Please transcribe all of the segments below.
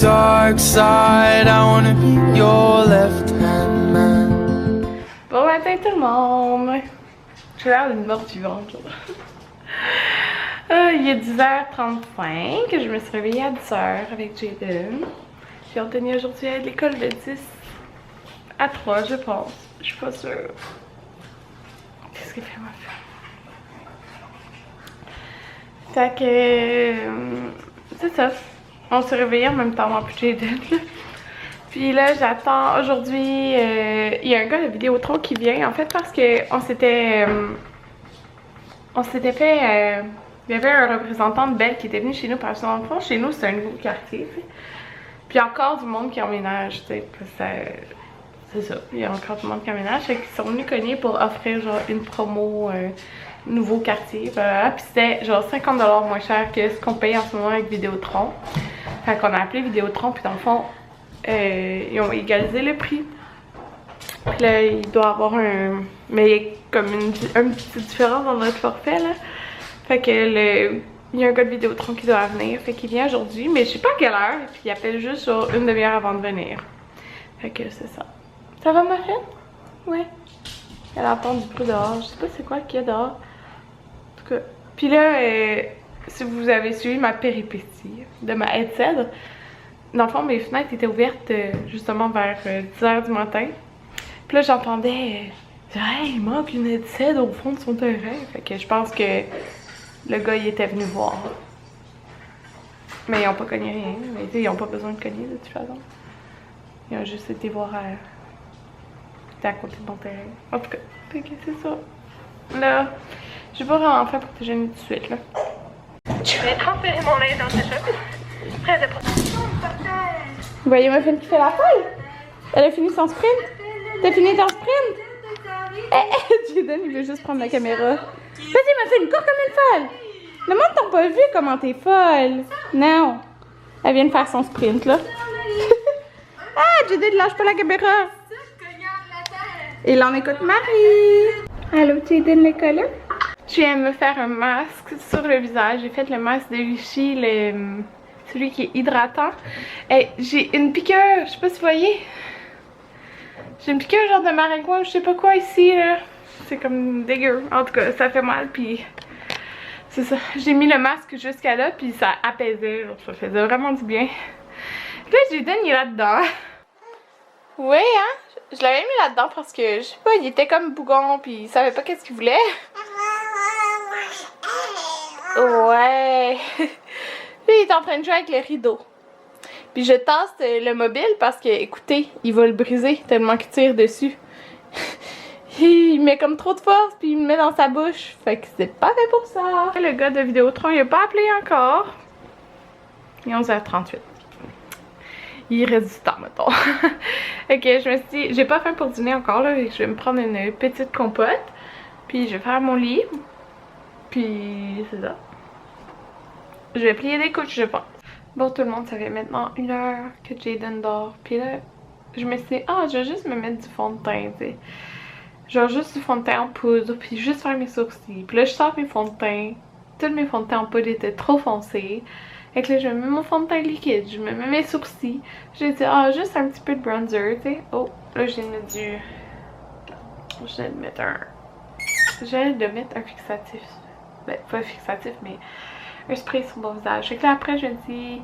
dark side. I wanna be your left-hand man. Bon matin tout le monde! J'ai l'air d'une morte vivante. Il est 10h35, je me suis réveillée à 10h avec Jaden. J'ai retenu aujourd'hui à l'école de 10 à 3, je pense. Je suis pas sûre. Qu'est-ce qu'il fait ma fille? Fait que... c'est ça. On s'est réveillés en même temps, moi puis Jaden. Puis là, j'attends aujourd'hui... il y a un gars de Vidéotron qui vient, en fait, parce que on s'était fait... il y avait un représentant de Belle qui était venu chez nous, parce que dans le fond, chez nous, c'est un nouveau quartier, t'sais. Puis il y a encore du monde qui emménage, tu sais, c'est ça, il y a encore du monde qui emménage, fait qu'ils sont venus cogner pour offrir genre une promo nouveau quartier, voilà. Puis c'était genre 50$ moins cher que ce qu'on paye en ce moment avec Vidéotron. Fait qu'on a appelé Vidéotron, puis dans le fond, ils ont égalisé le prix. Puis là, il doit avoir un... mais il y a comme une petite différence dans notre forfait, là. Fait que il y a un gars de Vidéotron qui doit venir, fait qu'il vient aujourd'hui, mais je sais pas à quelle heure, puis il appelle juste genre une demi-heure avant de venir. Fait que c'est ça. Ça va ma fille? Ouais. Elle entend du bruit dehors, je sais pas c'est quoi qu'il y a dehors. En tout cas. Puis là, si vous avez suivi ma péripétie de ma headset, dans le fond mes fenêtres étaient ouvertes justement vers 10h du matin. Puis là j'entendais, hey, il manque une headset au fond de son terrain. Fait que je pense que le gars, il était venu voir. Mais ils ont pas cogné rien. Mais ils ont pas besoin de cogner de toute façon. Ils ont juste été voir c'était à côté de mon terrain. En tout cas, c'est ça. Là, je vais pas vraiment faire pour te gêner tout de suite, là. Je vais transférer mon linge dans cette chambre. Prêt de prendre. Vous voyez ma fille qui fait la folle? Elle a fini son sprint? T'as fini ton sprint? Jaden, il veut juste prendre la caméra. Vas-y, ma fille, cours comme une folle! Le monde t'a pas vu comment t'es folle! Non! Elle vient de faire son sprint, là. Ah, Jaden, lâche pas la caméra! Il en écoute Marie! Allô, Jaden, l'école? Je viens de me faire un masque sur le visage. J'ai fait le masque de Vichy, celui qui est hydratant. Et j'ai une piqûre, je sais pas si vous voyez. J'ai une piqûre genre de maringouin, je sais pas quoi ici, là. C'est comme dégueu. En tout cas, ça fait mal, puis c'est ça. J'ai mis le masque jusqu'à là, puis ça apaisait. Genre, ça faisait vraiment du bien. Là, Jaden, il est là-dedans. Oui, hein? Je l'avais mis là-dedans parce que, je sais pas, il était comme bougon, puis il savait pas qu'est-ce qu'il voulait. Ouais. Lui, il est en train de jouer avec les rideaux. Puis je tasse le mobile parce que, écoutez, il va le briser tellement qu'il tire dessus. Il met comme trop de force puis il me met dans sa bouche. Fait que c'est pas fait pour ça. Le gars de Vidéotron, il a pas appelé encore. Il est 11h38. Il reste du temps, mettons. Ok, je me suis dit, j'ai pas faim pour dîner encore, là. Je vais me prendre une petite compote. Puis je vais faire mon lit. Puis c'est ça. Je vais plier des couches, je pense. Bon, tout le monde, ça fait maintenant 1 heure que Jaden dort. Puis là, je me suis dit, je vais juste me mettre du fond de teint, tu sais. Genre juste du fond de teint en poudre, puis juste faire mes sourcils. Puis là, je sors mes fonds de teint. Tous mes fonds de teint en poudre étaient trop foncés. Et que là, je mets mon fond de teint liquide, je me mets mes sourcils. J'ai dit, juste un petit peu de bronzer, tu sais. Oh, là, j'ai mis du... Je viens de mettre un fixatif. Ben, pas fixatif, mais un spray sur mon visage. Fait que là, après, je me dis...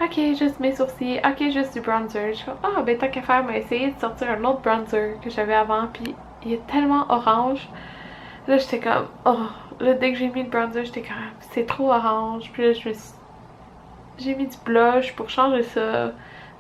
Ok, juste mes sourcils, ok, juste du bronzer. Je fais, ben tant qu'à faire, on va essayer de sortir un autre bronzer que j'avais avant, puis il est tellement orange. Là, j'étais comme, là, dès que j'ai mis le bronzer, j'étais comme, c'est trop orange. Puis là, j'ai mis du blush pour changer ça.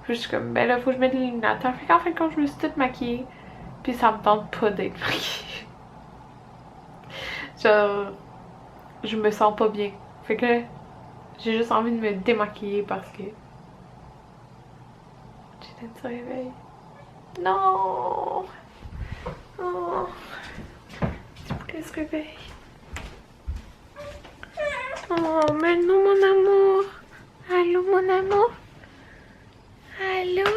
Puis je suis comme, ben là, faut que je mette l'illuminateur. Fait qu'en fin de compte, je me suis toute maquillée. Puis ça me tente pas d'être maquillée. Genre, je me sens pas bien. Fait que là, j'ai juste envie de me démaquiller parce que Jaden se réveille. Non! Oh! Tu pourrais se réveiller. Oh, mais non, mon amour! Allô, mon amour? Allô?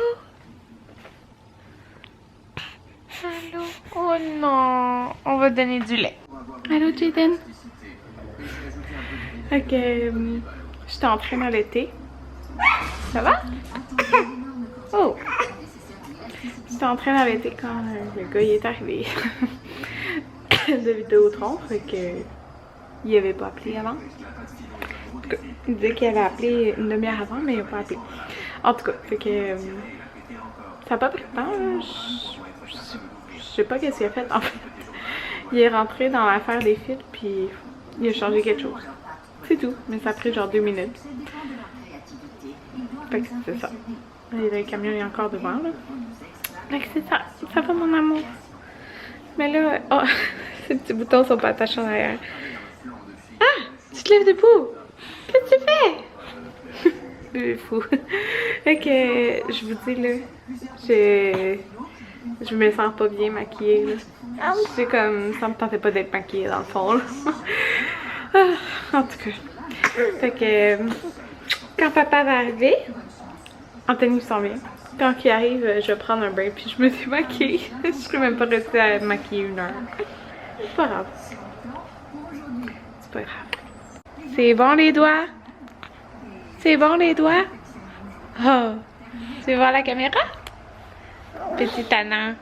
Allô? Oh non! On va donner du lait. Allô, Jaden? Ok, j'étais en train d'allaiter. Ça va? Oh! J'étais en train d'arrêter quand le gars il est arrivé de Vidéotron, fait que il avait pas appelé avant. En tout cas, il disait qu'il avait appelé une demi-heure avant, mais il n'a pas appelé. En tout cas, fait que ça n'a pas pris de temps, là. Je sais pas qu'est-ce qu'il a fait en fait. Il est rentré dans l'affaire des fils, puis il a changé quelque chose. C'est tout, mais ça a pris genre 2 minutes. Fait que c'est ça. Et le camion est encore devant là. Fait que c'est ça. Ça va mon amour. Mais là, oh, ces petits boutons sont pas attachés en arrière. Ah! Tu te lèves debout! Qu'est-ce que tu fais? C'est fou. Fait que je vous dis là, je me sens pas bien maquillée là. C'est comme, ça me tentait pas d'être maquillée dans le fond là. En tout cas. Fait que quand papa va arriver, Anthony s'en vient. Quand il arrive, je vais prendre un bain puis je me suis maquillée. Je serais même pas restée à être maquillée 1 heure. C'est pas grave. C'est pas grave. C'est bon les doigts? C'est bon les doigts? Oh! Tu veux voir la caméra? Petit tannant.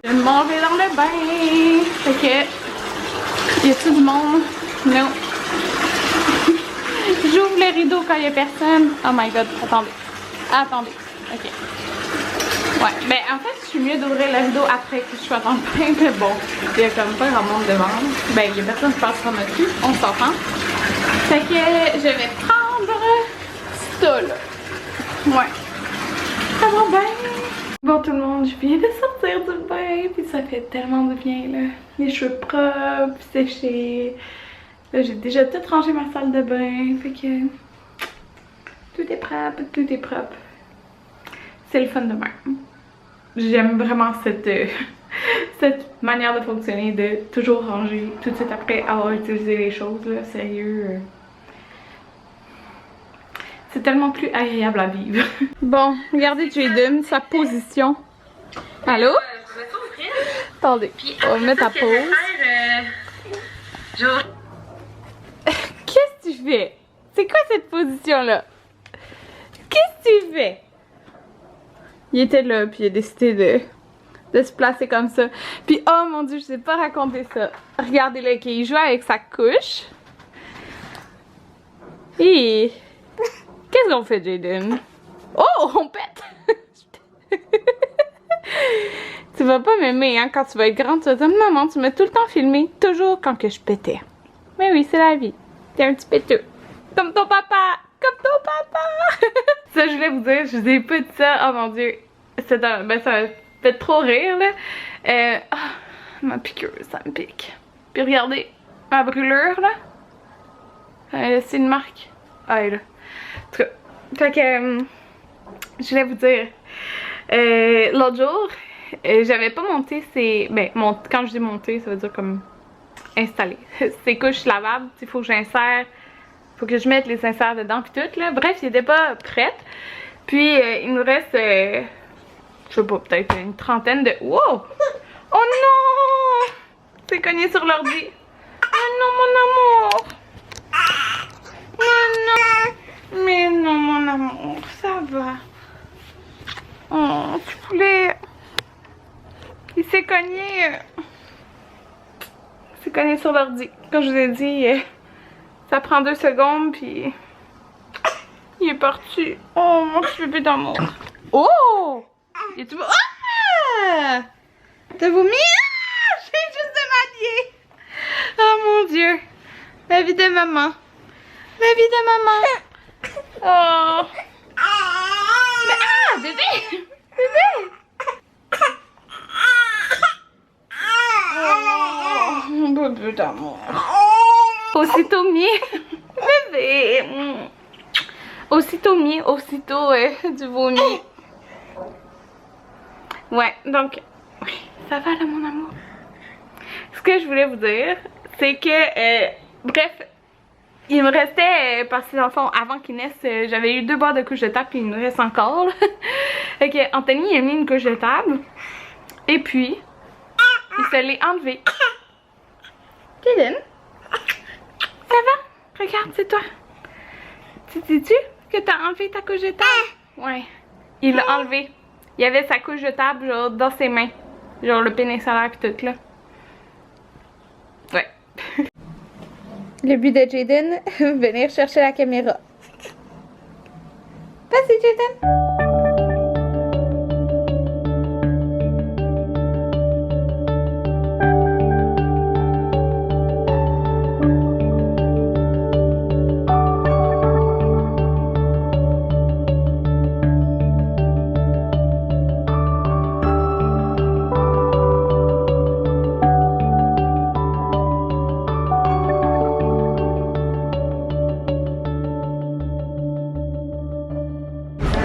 Je vais manger dans le bain. Fait que... Y a-t-il du monde? Non. J'ouvre le rideau quand il y a personne. Oh my god, attendez. Attendez. Ok. Ouais, ben en fait, je suis mieux d'ouvrir le rideau après que je sois dans le bain, mais bon, il y a comme pas grand monde devant. Ben, il y a personne qui passe par dessus, on s'entend. Fait que je vais prendre ça là. Ouais. Ça va bien. Bon tout le monde, je viens de sortir du bain, puis ça fait tellement de bien là. Les cheveux propres, séchés. Là, j'ai déjà tout rangé ma salle de bain, fait que tout est propre, tout est propre. C'est le fun de même. J'aime vraiment cette manière de fonctionner, de toujours ranger tout de suite après avoir utilisé les choses, là, sérieux. C'est tellement plus agréable à vivre. Bon, regardez Jaden, sa position. Allô? Je vais t'ouvrir. Attendez, on va mettre à pause. Qu'est-ce que tu fais? C'est quoi cette position-là? Qu'est-ce que tu fais? Il était là, puis il a décidé de se placer comme ça. Puis, oh mon dieu, je sais pas raconter ça. Regardez-le, il joue avec sa couche. Et... Qu'est-ce qu'on fait, Jaden? Oh, on pète! Tu vas pas m'aimer, hein, quand tu vas être grande, tu vas dire, maman, tu m'as tout le temps filmé, toujours quand que je pétais. Mais oui, c'est la vie. T'es un petit péteux. Comme ton papa! Comme ton papa! Ça, je voulais vous dire, je vous ai pas dit ça. Oh mon dieu. Ben, ça m'a fait trop rire, là. Ma piqûre, ça me pique. Puis regardez, ma brûlure, là. C'est une marque. Ah, elle est là. En tout cas, fait que, je voulais vous dire, l'autre jour, j'avais pas monté ces... Ben, quand je dis monter, ça veut dire comme installer. Ces couches lavables, il faut que j'insère, faut que je mette les inserts dedans puis tout, là. Bref, ils étaient pas prêtes. Puis, il nous reste, je sais pas, peut-être une trentaine de... Wow! Oh non! C'est cogné sur l'ordi. Oh non, mon amour! Oh non! Mais non, mon amour, ça va. Oh, petit poulet. Il s'est cogné. Il s'est cogné sur l'ordi. Comme je vous ai dit, ça prend 2 secondes, puis il est parti. Oh, mon petit bébé d'amour. Oh! Il est tout... Ah! T'as vomi? Ah! Je viens juste de m'habiller. Oh mon Dieu. La vie de maman. La vie de maman. Oh. Mais ah, bébé. Bébé. Oh, mon bébé d'amour. Aussitôt mieux. Bébé. Aussitôt mieux, aussitôt du vomi. Ouais, donc, ça va là mon amour. Ce que je voulais vous dire, c'est que, bref, il me restait, parce que dans le fond, avant qu'il naisse, j'avais eu 2 barres de couche de table, puis il me reste encore. Fait que Anthony il a mis une couche de table, et puis, il se l'est enlevé. Jaden, ça va? Regarde, c'est toi. Tu dis-tu que t'as enlevé ta couche de table? Ouais. Il l'a enlevé. Il y avait sa couche jetable genre dans ses mains. Genre le pénis solaire pis tout là. Ouais. Le but de Jaden, venir chercher la caméra. Vas-y Jaden!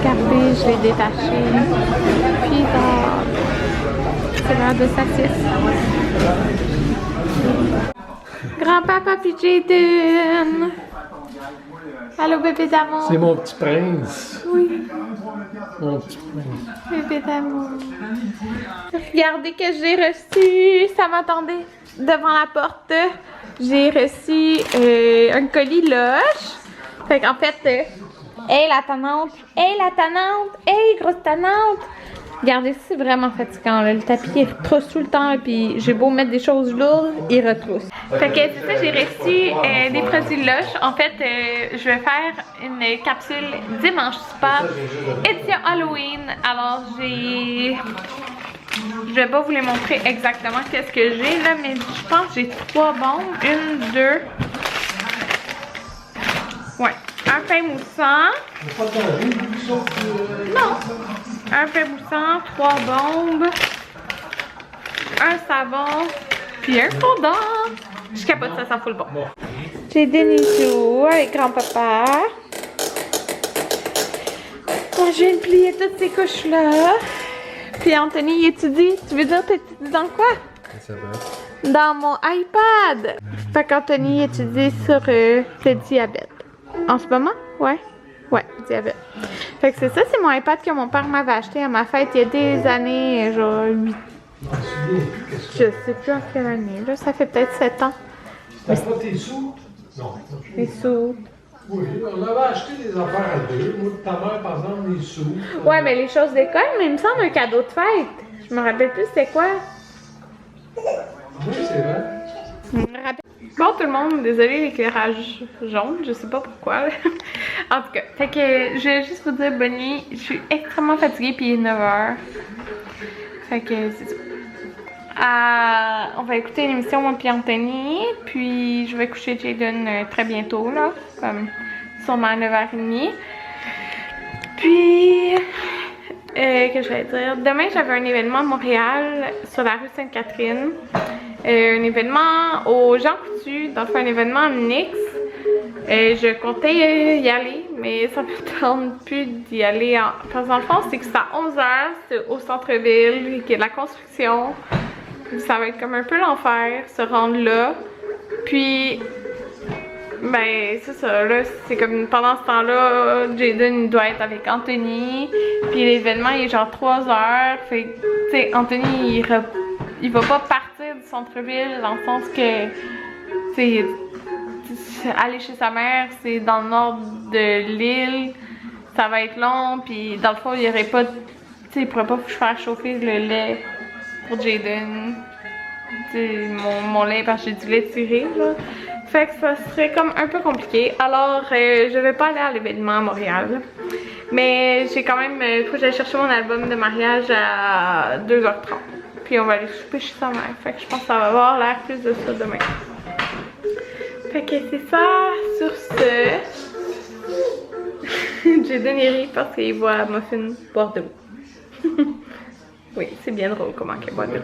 Regardez, je l'ai détaché. Puis c'est l'heure de saucisse. Grand-papa puis Jaden. Allô bébé d'amour. C'est mon petit prince. Oui, Mon petit prince. bébé d'amour. Regardez que j'ai reçu. Ça m'attendait devant la porte. J'ai reçu un colis Lush. Fait qu'en fait... Hey la tannante! Hey la tannante! Hey grosse tannante! Regardez, c'est vraiment fatigant là. Le tapis il retrousse tout le temps puis j'ai beau mettre des choses lourdes, il retrousse. Fait que c'est ça, j'ai reçu des produits Lush. En fait, je vais faire une capsule dimanche spa édition Halloween. Alors je vais pas vous les montrer exactement qu'est-ce que j'ai là, mais je pense que j'ai 3 bombes. 1, 2. Ouais. Un pain moussant. Non. Un pain moussant, 3 bombes. Un savon. Puis un fondant. Je capote ça, ça fout le bon. J'ai des nichous avec grand-papa. Moi, je viens de plier toutes ces couches-là. Puis Anthony, il étudie. Tu veux dire, t'étudies dans quoi? Ça va. Dans mon iPad. Fait qu'Anthony étudie sur le diabète. En ce moment? Ouais. Ouais, diabète. Fait que c'est ça, c'est mon iPad que mon père m'avait acheté à ma fête il y a des années, genre 8. Je sais plus en quelle année, là. Ça fait peut-être 7 ans. T'as pas tes sous? Non. Les sous. Oui, on avait acheté des affaires à deux. Moi, ta mère, par exemple, les sous. Ouais, mais les choses d'école, mais il me semble un cadeau de fête. Je me rappelle plus c'était quoi. Oui, c'est vrai. Je me rappelle. Bon tout le monde, désolé l'éclairage jaune, je sais pas pourquoi. En tout cas, fait que je vais juste vous dire bonne nuit. Je suis extrêmement fatiguée puis il est 9h. Fait que c'est ça. On va écouter l'émission moi puis Anthony, puis je vais coucher Jaden très bientôt là, comme sûrement à 9h30. Puis que je vais dire, demain j'avais un événement à Montréal sur la rue Sainte-Catherine. Un événement au Jean Coutu, dans le fond un événement en Nix. Je comptais y aller, mais ça me tente plus d'y aller. Parce que dans le fond, c'est que c'est à 11h, c'est au centre-ville, qu'il y a de la construction. Ça va être comme un peu l'enfer, se rendre là. Puis, ben, c'est ça, là, c'est comme pendant ce temps-là, Jaden doit être avec Anthony. Puis l'événement, il est genre 3h. Fait que, tu sais, Anthony, il va pas partir du centre-ville dans le sens que, tu sais, aller chez sa mère, c'est dans le nord de l'île, ça va être long, puis dans le fond, il y aurait pas, tu sais, il pourrait pas faire chauffer le lait pour Jaden, tu sais, mon lait, parce que j'ai du lait tiré, là. Fait que ça serait comme un peu compliqué. Alors, je vais pas aller à l'événement à Montréal. Mais j'ai quand même, faut que j'aille chercher mon album de mariage à 2h30. Puis on va aller souper chez sa mère. Fait que je pense que ça va avoir l'air plus de ça demain. Fait que c'est ça. Sur ce, j'ai donné rire parce qu'il voit Muffin boire de l'eau. Oui, c'est bien drôle comment qu'elle boit de l'eau.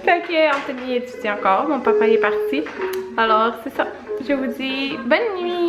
Fait que Anthony étudie encore, mon papa est parti. Alors c'est ça. Je vous dis bonne nuit.